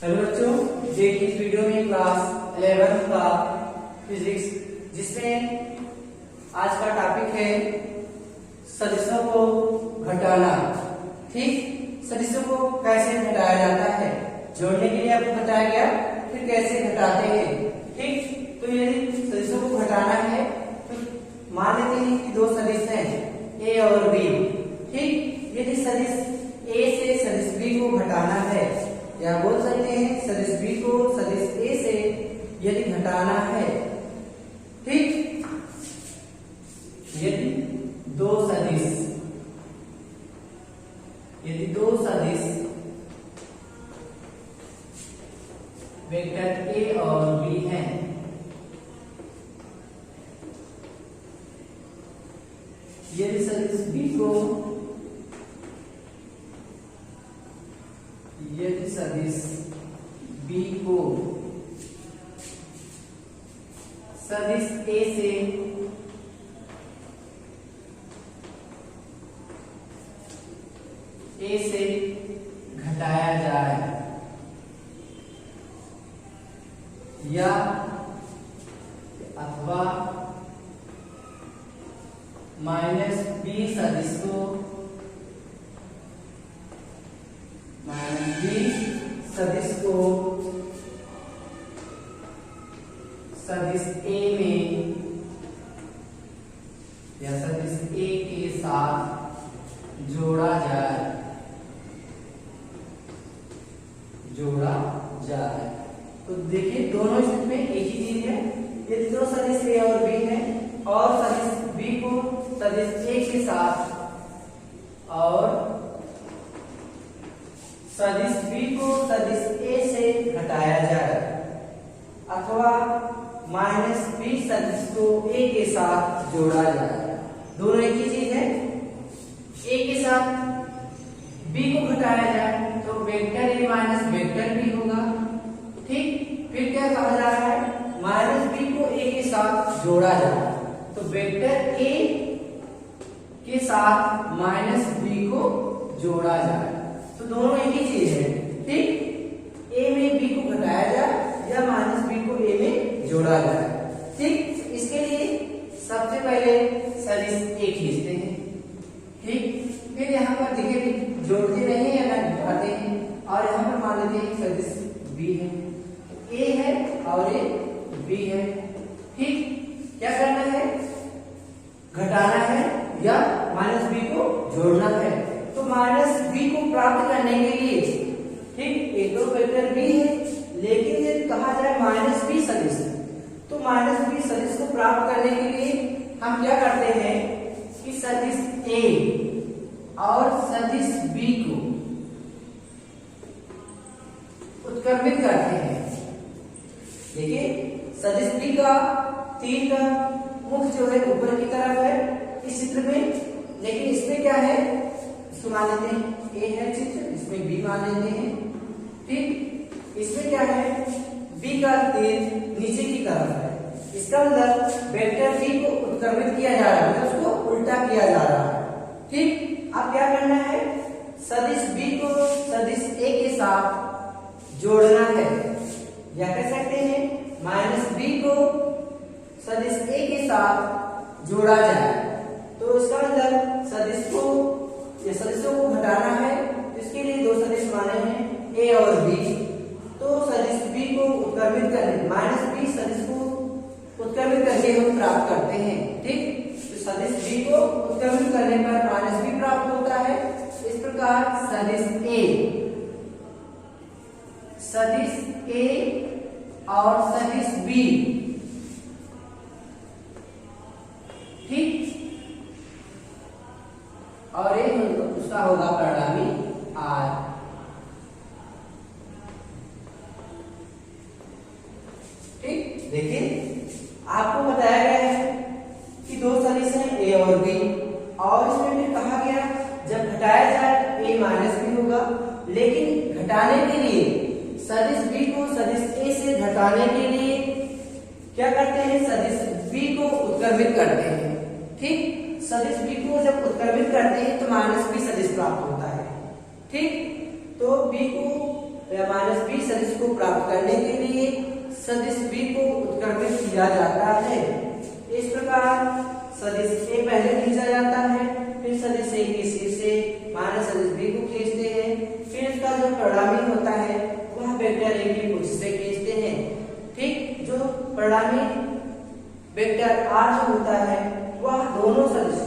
Hello बच्चों, देखिए इस वीडियो में क्लास 11 का फिजिक्स, जिसमें आज का टॉपिक है सदिशों को घटाना। ठीक, सदिशों को कैसे घटाया जाता है, जोड़ने के लिए आपको बताया गया, फिर कैसे घटाते हैं। ठीक, तो यदि सदिशों को घटाना है तो मान लेते हैं कि दो सदिश हैं ए और बी। ठीक, यदि सदिश ए से सदिश बी को घटाना है, या बोल सकते हैं सदिश बी को सदिश ए से यदि घटाना है। ठीक, यदि दो सदिश वेक्टर ए और बी हैं, यदि सदिश बी को सदिश ए से घटाया जाए, या अथवा माइनस बी सदिश को सदिश ए में या सदिश ए के साथ जोड़ा जाए। तो देखिए दोनों स्थिति में एक ही चीज है। यदि दो सदिश ए और बी है और सदिश बी को सदिश ए के साथ और सदिश बी को सदिश ए से घटाया जाए, अथवा माइनस बी सदिश को ए के साथ जोड़ा जाए, दोनों एक ही चीज है। ए के साथ बी को घटाया जाए तो vector A minus vector B होगा। ठीक, फिर क्या कहा जा रहा है, माइनस बी को ए के साथ जोड़ा जाए, तो वेक्टर ए के साथ माइनस बी को जोड़ा जाए, तो दोनों एक ही चीज है। ठीक, ए में बी को घटाया जाए या माइनस बी को ए में जोड़ा जाए। ठीक, इसके लिए सबसे पहले सदिश ए खींचते हैं। ठीक, फिर यहाँ पर देखिए जोड़ते रहे या ना घटाते हैं, और यहाँ पर मान लेते हैं सदिश बी है, ए है और ये बी है। ठीक, क्या करना है, घटाना है या माइनस बी को जोड़ना है। तो माइनस बी को प्राप्त करने के लिए, ठीक, एक तो वेक्टर बी है, लेकिन यदि कहा जाए माइनस बी सदिश, तो माइनस बी सदिश को प्राप्त करने के लिए हम क्या करते हैं कि सदिश ए और सदिश बी को उत्क्रमित करते हैं। देखिए सदिश बी का तीर का मुख जो है ऊपर की तरफ है इस चित्र में, लेकिन इसमें क्या है, इसको मान लेते हैं ए है चित्र, इसमें बी मान लेते हैं। ठीक, इसमें क्या है, बी का तीर नीचे की तरफ है, इसका मतलब वेक्टर बी को उत्क्रमित किया जा रहा है, उसको उल्टा किया जा रहा है। ठीक, अब क्या करना है, सदिश बी को सदिश ए के साथ जोड़ना है, या कह सकते हैं माइनस बी को सदिश ए के साथ जोड़ा जाए। तो इसका मतलब सदिशों को घटाना है, इसके लिए दो सदिश माने हैं ए और बी। तो सदिश बी को उत्क्रमित करने, माइनस बी सदिश को उत्क्रमित करके हम प्राप्त करते हैं। ठीक, तो सदिश बी को उत्क्रमित करने पर माइनस बी प्राप्त होता है। इस प्रकार सदिश ए और सदिश बी, ठीक, और एक उसका होगा परिणामी आर। ठीक, देखिए आपको बताया गया है कि दो सदिश हैं ए और बी, और इसमें भी कहा गया जब घटाया जाए ए माइनस बी होगा, लेकिन घटाने के लिए सदिश बी को सदिश ए से घटाने के लिए क्या करते हैं, सदिश बी को उत्क्रमित करते हैं। ठीक, सदिश बी को जब उत्क्रमित करते हैं तो माइनस बी सदिश प्राप्त होता है। ठीक, तो बी को या माइनस बी सदिश को प्राप्त करने के लिए सदिश बी को उत्क्रमित किया जाता है। इस प्रकार सदिश ए पहले खींचा जाता है, फिर सदिश ए की शीर्ष से माइनस सदिश बी को खींचते हैं, फिर इसका जो परिणामी होता है वह वेक्टर ए की भुज से खींचते हैं। ठीक, जो परिणामी वेक्टर आर जो होता है वह दोनों सदिश,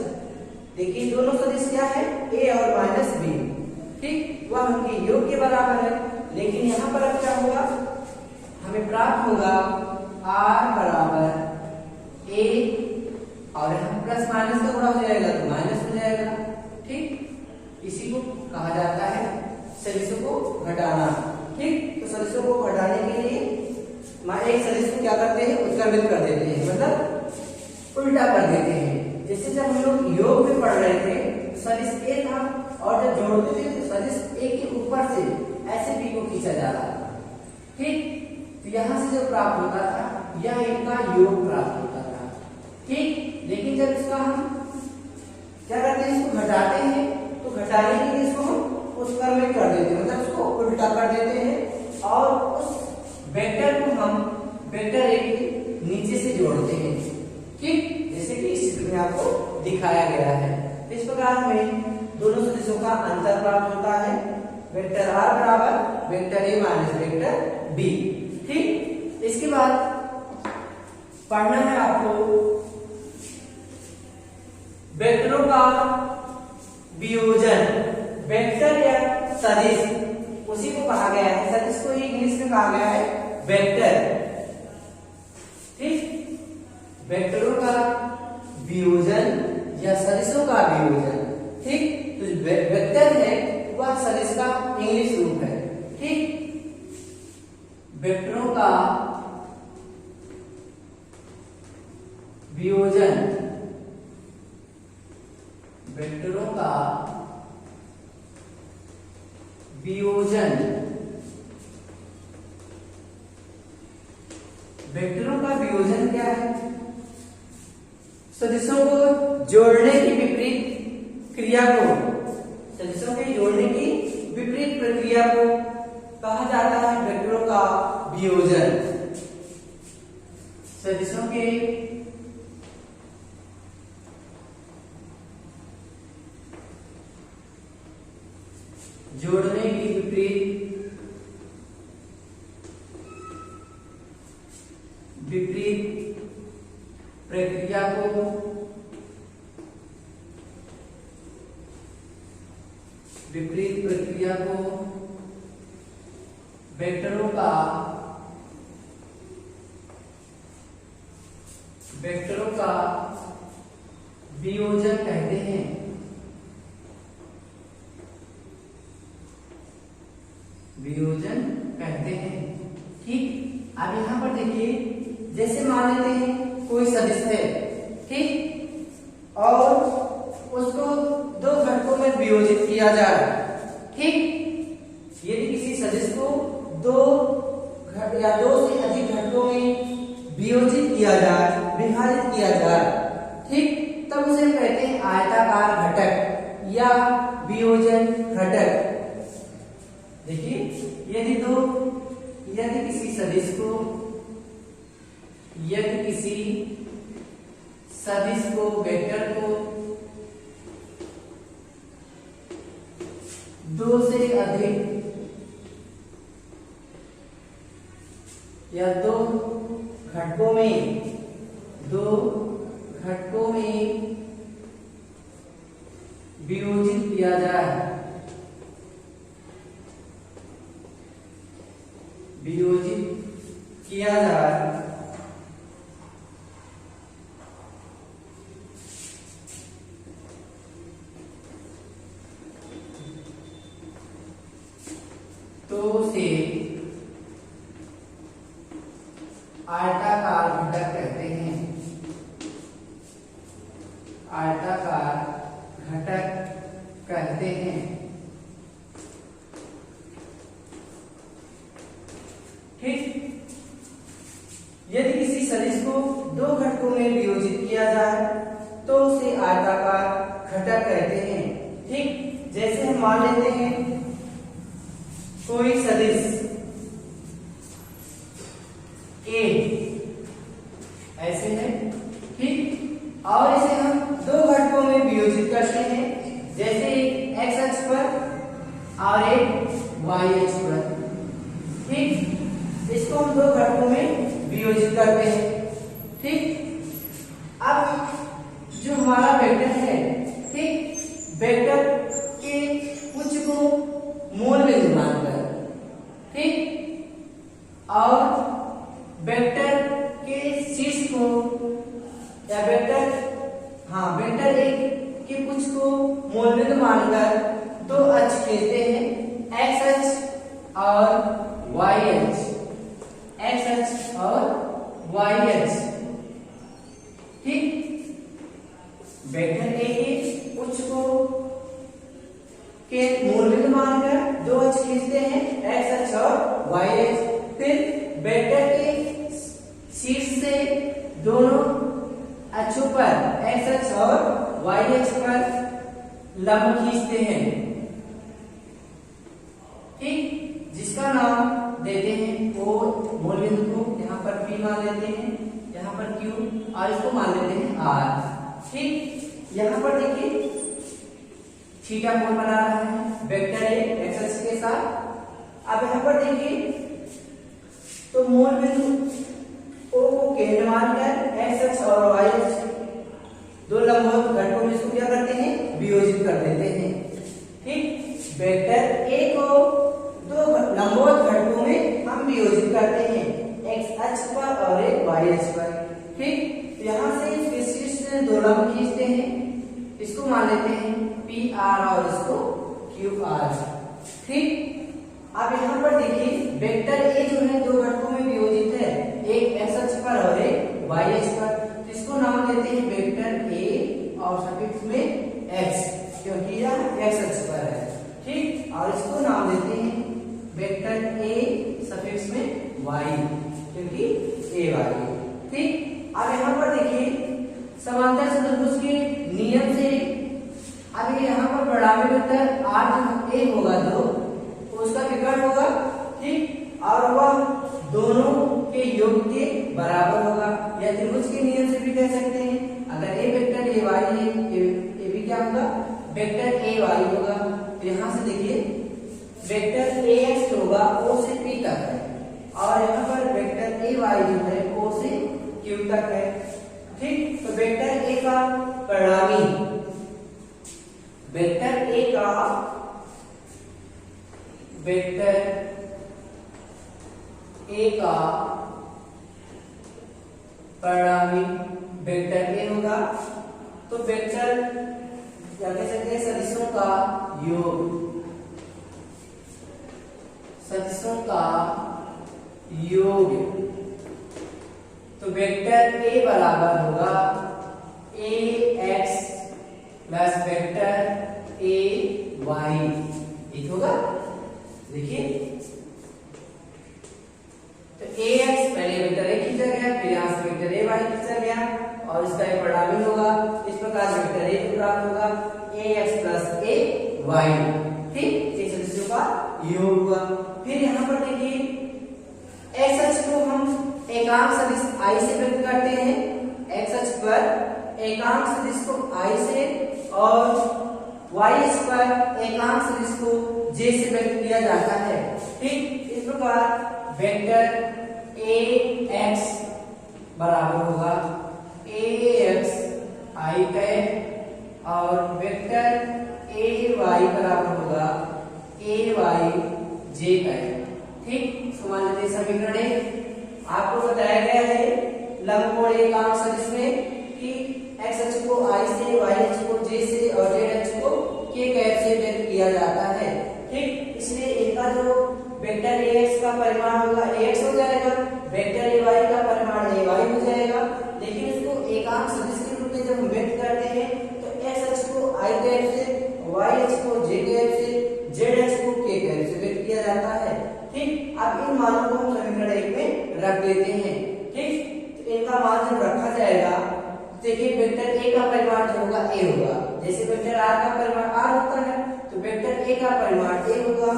देखिए दोनों सदिश क्या है, ए और माइनस बी, ठीक, वह उनके योग के बराबर है। लेकिन यहाँ पर अब क्या होगा, हमें प्राप्त होगा आर बराबर ए और हम प्लस माइनस का गुणा हो जाएगा तो माइनस हो जाएगा। ठीक, इसी को कहा जाता है सदिशों को घटाना। ठीक, तो सदिशों को घटाने के लिए एक सदिश को क्या करते हैं, उत्क्रमित कर देते हैं, मतलब उल्टा कर देते हैं। जैसे जब हम लोग योग में पढ़ रहे थे सदिश ए था और जब जोड़ते थे तो सदिश ए के ऊपर से ऐसे बी को खींचा जा रहा था। ठीक, तो यहाँ से जो प्राप्त होता था यह इनका योग प्राप्त होता था। ठीक, लेकिन जब इसका हम क्या करते हैं, इसको घटाते हैं, तो घटाने के लिए इसको हम उत्क्रमित कर देते हैं, मतलब उसको उल्टा कर देते हैं और उस वेक्टर को हम वेक्टर ए के नीचे से जोड़ते हैं। ठीक, जैसे कि इस चित्र में आपको दिखाया गया है। इस प्रकार में दोनों सदिशों का अंतर प्राप्त होता है, वेक्टर आर बराबर vector A minus vector B. ठीक, इसके बाद पढ़ना है आपको वेक्टरों का वियोजन। वेक्टर या सदिश उसी को कहा गया है, सदिश को इंग्लिश में कहा गया है वेक्टर। ठीक, वेक्टरों का वियोजन या सदिशों का वियोजन। ठीक, तो वेक्टर है वह सदिश का इंग्लिश रूप है। ठीक, वेक्टरों का वियोजन, वेक्टरों का वियोजन, वेक्टरों का वियोजन क्या है, सदिशों को जोड़ने की विपरीत क्रिया को, सदिशों के जोड़ने की विपरीत प्रक्रिया को कहा जाता है वेक्टरों का वियोजन। सदिशों के जोड़ने की विपरीत प्रक्रिया को वेक्टरों का वियोजन कहते हैं। वियोजन कहते हैं। ठीक, अब यहाँ पर देखिए, जैसे मान लेते हैं कोई सदिश है, ठीक, और उसको दो घटकों में वियोजित किया जाए। ठीक, यदि किसी सदिश को दो से अधिक घटकों में वियोजित किया जाए, विभाजित किया जाए, ठीक, तब उसे कहते हैं आयताकार घटक या वियोजन घटक। देखिए, यदि किसी सदिश को वेक्टर को दो से अधिक या दो घटकों में वियोजित किया जाए, तो उसे आयताकार घटक कहते हैं। आयताकार घटक कहते हैं। ठीक, यदि किसी सदिश को दो घटकों में वियोजित किया जाए तो उसे आयताकार घटक कहते हैं। ठीक, जैसे हम मान लेते हैं कोई सदिश और वेक्टर के शीर्ष को या वेक्टर एक के कुछ को मूलबिंदु मानकर दो अक्ष खींचते हैं, एक्स अक्ष और वाई अक्ष, एक्स अक्ष और वाई अक्ष। ठीक, वेक्टर ए के उच्च को के मूलबिंदु मानकर दो अक्ष खींचते हैं, एक्स अक्ष और वाई अक्ष। फिर वेक्टर के शीर्ष से दोनों अक्षों पर एक्स अक्ष और वाई अक्ष पर लंब खींचते हैं। ठीक, जिसका नाम देते हैं ओ, मूलबिंदु को यहाँ पर P मान लेते हैं, यहाँ पर Q और इसको मान लेते हैं R। ठीक, यहाँ पर देखिए थीटा कोण बना रहा है वेक्टर ए एक्स अक्ष के साथ। अब यहाँ पर देखिए तो मूलबिंदु O को केंद्र मानकर एक्स अक्ष और वाई अक्ष दो लंबवत घटकों में इसको क्या करते हैं, वियोजित कर देते हैं। ठीक, वेक्टर ए को दो लंबवत घटकों में हम वियोजित करते हैं, एक्स अक्ष पर और एक वाई अक्ष पर। ठीक, यहाँ से इसके शीर्ष से दो लंब खींचते हैं, इसको मान लेते हैं पी आर और इसको क्यू आर। ठीक, अब यहाँ पर देखिए वेक्टर ए जो है दो घटकों में वियोजित है, एक एक्स अक्ष पर और एक वाई अक्ष पर। तो इसको नाम देते हैं वेक्टर ए और सफिक्स में एक्स, क्योंकि यह एक्स अक्ष पर है। ठीक, और इसको नाम देते हैं वेक्टर ए सफिक्स में वाई, क्योंकि ए वाई। ठीक, अब यहाँ पर देखिए समांतर चतुर्भुज के नियम से अब यहाँ पर परिणामी वेक्टर आर ए होगा तो उसका विकर्ण होगा। ठीक, और वह दोनों के योग के बराबर होगा, या त्रिभुज के नियम से भी कह सकते हैं। अगर ए वेक्टर ए वाई है, ए भी क्या होगा, वेक्टर ए वाई होगा। तो यहाँ से देखिए वेक्टर ए एक्स होगा ओ से पी तक है, और यहाँ पर वेक्टर ए वाई जो है ओ से क्यू तक है। ठीक, तो वेक्टर ए का परिणामी वेक्टर ए का परिणामी वेक्टर ए होगा। तो वेक्टर क्या कह सकते हैं, सदिशों का योग, सदिशों का योग। तो वेक्टर ए बराबर होगा A X plus vector A Y, ठीक होगा। देखिए तो ए एक्स पहले वेक्टर ए खींचा गया, फिर यहाँ से वेक्टर ए वाई खींचा गया, और इसका एक परिणामी होगा। इस प्रकार वेक्टर ए को प्राप्त होगा A X plus A Y. ठीक, एक सदिशों का योग हुआ। फिर यहाँ पर देखिए एक्स अक्ष को हम एकांक सदिश आई से व्यक्त करते हैं, एक्स अक्ष पर एकांक सदिश को आई से, और वाई अक्ष पर एकांक सदिश को जे से व्यक्त किया जाता है। ठीक, इस प्रकार वेक्टर ए एक्स बराबर होगा ए एक्स आई कैप, और वेक्टर ए वाई बराबर होगा ए वाई जे कैप। ठीक, इसको मान लेते हैं समीकरण एक। आपको बताया गया है लंबकोण एकांक सदिश में कि एक्स अक्ष को आई से, वाई अक्ष को जे से और जेड अक्ष को के कैप से व्यक्त किया जाता है। ठीक, इसलिए इनका जो वेक्टर ए एक्स का परिमाण होगा ए एक्स हो जाएगा, वेक्टर ए वाई का परिमाण ए वाई हो जाएगा। लेकिन इसको एकांक सदिश के रूप में जब हम व्यक्त करते हैं तो एक्स अक्ष को आई कैप से, वाई अक्ष को जे कैप से, जेड अक्ष को के कैप से व्यक्त किया जाता है। ठीक, अब इन मानों को हम समीकरण एक में रख देते हैं। ठीक, तो इनका मान जब रखा जाएगा, देखिए वेक्टर ए का परिमाण जो होगा ए होगा, जैसे वेक्टर आर का परिमाण आर होता है, तो वेक्टर ए का परिमाण ए होगा।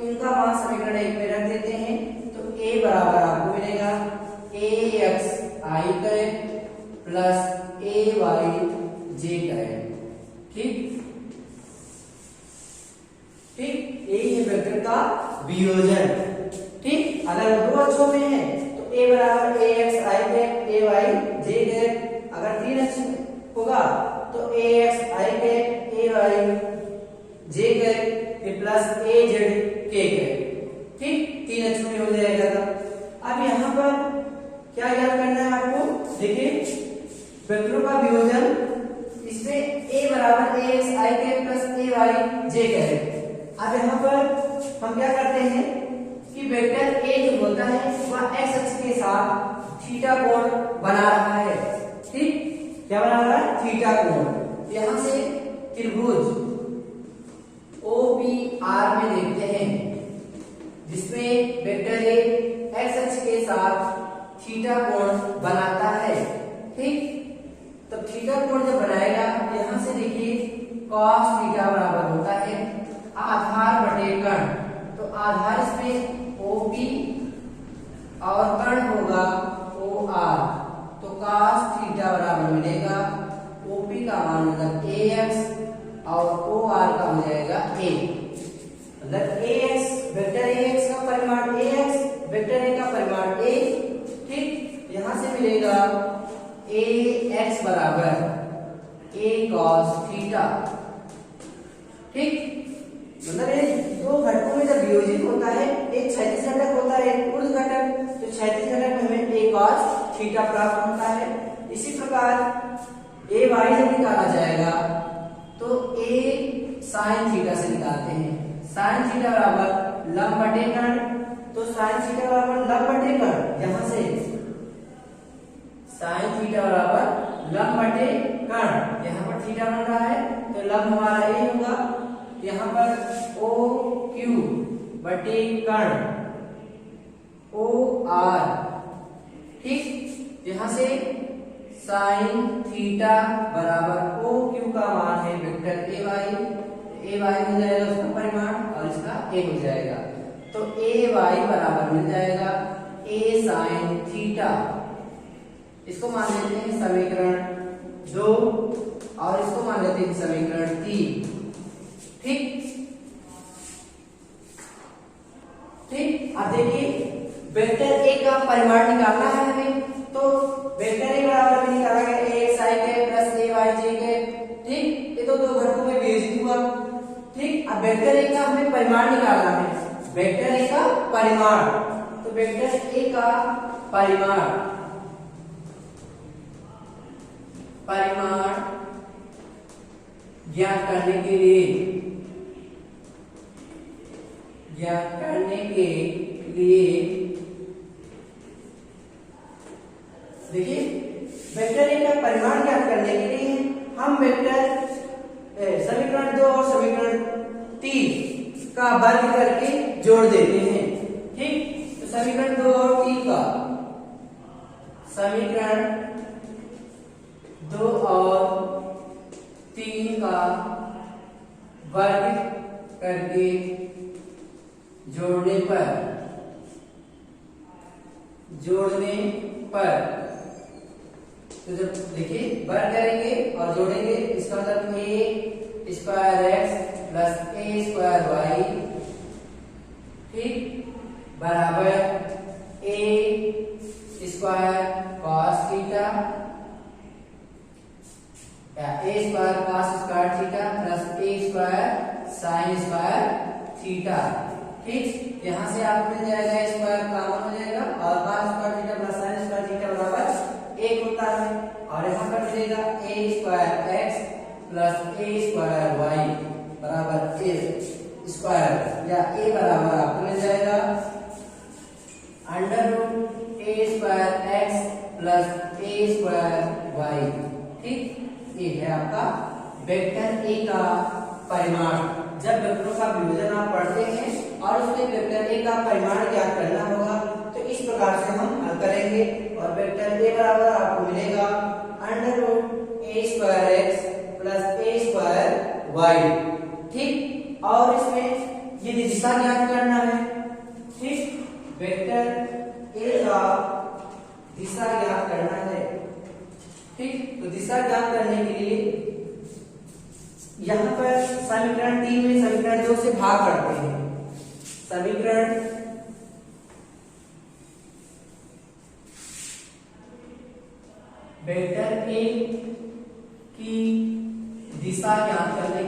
इनका मान समीकरण एक में रख देते हैं, तो ए बराबर आपको मिलेगा ए X I cap plus A Y J cap. ठीक, ठीक, यही है वेक्टर का वियोजन। ठीक, अगर दो अक्षों में है तो ए बराबर A X I cap A Y J cap. अगर तीन अक्ष होगा तो A X I cap A Y J cap plus A Z K cap. ठीक, तीन अक्षों में हो जाएगा। ज्ञात करना है आपको? देखिए वेक्टरों का वियोजन, इसमें a बराबर ax i cap plus ay j cap. अब यहाँ पर हम क्या करते हैं कि वेक्टर a जो होता है वह x अक्ष के साथ थीटा कोण बना रहा है। ठीक, क्या बना रहा है? थीटा कोण। यहाँ से त्रिभुज OPR में देखते हैं जिसमें वेक्टर a x अक्ष के साथ थीटा कोण बनाता है। ठीक, तो थीटा कोण जब बनाएगा, यहाँ से देखिए cos थीटा बराबर होता है आधार बटे कर्ण। तो आधार इसमें OP और कर्ण होगा OR, तो cos थीटा बराबर मिलेगा OP का मान मतलब AX और OR का हो जाएगा A। मतलब AX वेक्टर AX का परिमाण AX, वेक्टर A का परिमाण A। ठीक, यहां से मिलेगा AX बराबर A cos थीटा। ठीक, मतलब ये दो घटकों में जब वियोजित होता है, एक क्षैतिज घटक होता है एक ऊर्ध्व घटक, तो क्षैतिज घटक में हमें A cos थीटा प्राप्त होता है। इसी प्रकार AY जब निकाला जाएगा तो A sin थीटा से निकालते हैं। sin थीटा बराबर लंब बटे कर्ण, तो sin थीटा बराबर लंब बटे कर्ण, यहाँ से sin थीटा बराबर लंब बटे कर्ण, यहाँ पर थीटा बन रहा है तो लंब हमारा A होगा, यहाँ पर OQ बटे कर्ण OR। ठीक, यहाँ से sin थीटा बराबर OQ का मान है वेक्टर AY हो जाएगा उसका परिमाण और इसका A हो जाएगा, तो AY बराबर मिल जाएगा A sin थीटा। इसको मान लेते हैं समीकरण 2 और इसको मान लेते हैं समीकरण 3। ठीक, अब देखिए वेक्टर A का परिमाण निकालना है हमें, तो वेक्टर A बराबर भी निकाला गया ax i cap plus ay j cap. ठीक, ये तो दो घटकों में विभाजित हुआ। ठीक, अब वेक्टर A का हमें परिमाण निकालना है, वेक्टर A का परिमाण, तो वेक्टर A का परिमाण ज्ञात करने के लिए देखिए वेक्टर A का परिमाण ज्ञात करने के लिए हम वेक्टर समीकरण 2 और समीकरण 3 का वर्ग करके जोड़ देते हैं। ठीक, तो समीकरण 2 और 3 का समीकरण 2 और 3 का वर्ग करके जोड़ने पर तो जब देखिए वर्ग करेंगे और जोड़ेंगे, इसका मतलब a square X plus a square Y, ठीक, बराबर a स्क्वायर cos थीटा या a square cos square theta plus a square sin square theta. ठीक, यहाँ से आपको मिल जाएगा a स्क्वायर कॉमन हो जाएगा और cos square theta plus sin square theta बराबर 1 होता है, और यहाँ पर मिलेगा a square x plus a square y बराबर a स्क्वायर, या a बराबर आपको मिल जाएगा under root a square x plus a square y। ठीक, ये है आपका वेक्टर A का परिमाण। जब वेक्टरों का विभाजन आप पढ़ते हैं और उसमें वेक्टर A का परिमाण ज्ञात करना होगा तो इस प्रकार से हम हल करेंगे, और वेक्टर A बराबर आपको मिलेगा under root a square x plus a square y। ठीक, और इसमें ये दिशा ज्ञात करना है। ठीक, वेक्टर A का दिशा ज्ञात करना है। ठीक, तो दिशा ज्ञात करने के लिए यहाँ पर समीकरण 3 में समीकरण 2 से भाग करते हैं। समीकरण वेक्टर A की दिशा ज्ञात करने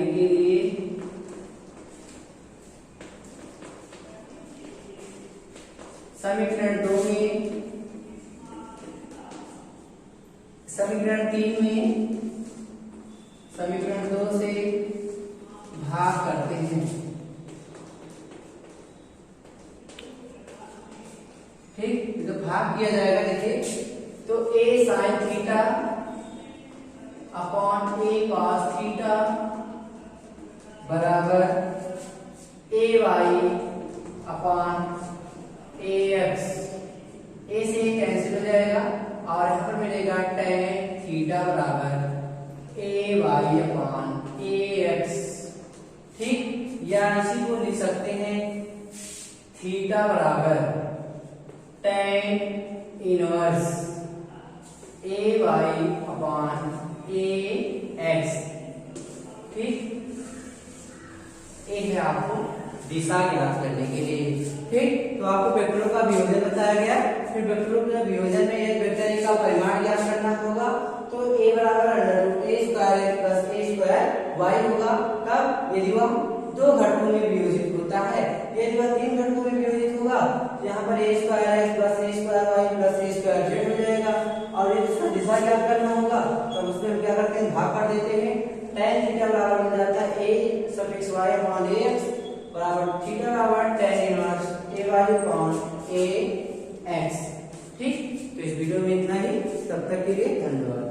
के लिए समीकरण 2 में, समीकरण 3 में समीकरण 2 से भाग करते हैं। ठीक, तो भाग किया जाएगा। देखिए तो a sin theta upon a cos theta बराबर a y upon a x, a से कैंसिल हो जाएगा और यहाँ पर मिलेगा tan थीटा बराबर a y upon a x। ठीक, या इसी को लिख सकते हैं थीटा बराबर tan inverse a y upon a x। ठीक, ये है आपको दिशा ज्ञात करने के लिए। ठीक, तो आपको वेक्टरों का वियोजन बताया गया। फिर वेक्टरों के वियोजन में एक वेक्टर का परिमाण ज्ञात करना होगा। तो a बराबर √a² प्लस a² y होगा। कब? यदि वह दो घटकों में वियोजित होता है। यदि वह तीन घटकों में वियोजित होगा तो यहाँ पर a² plus a² y plus a² z हो जाएगा। और यदि इसका दिशा ज्ञात करना होगा तो उसमें हम क्या करते हैं, भाग कर देते हैं। tan थीटा बराबर हो जाता है a suffix y upon ax बराबर थीटा बराबर tan inverse a y upon a x। ठीक, तो इस वीडियो में इतना ही। तब तक के लिए धन्यवाद।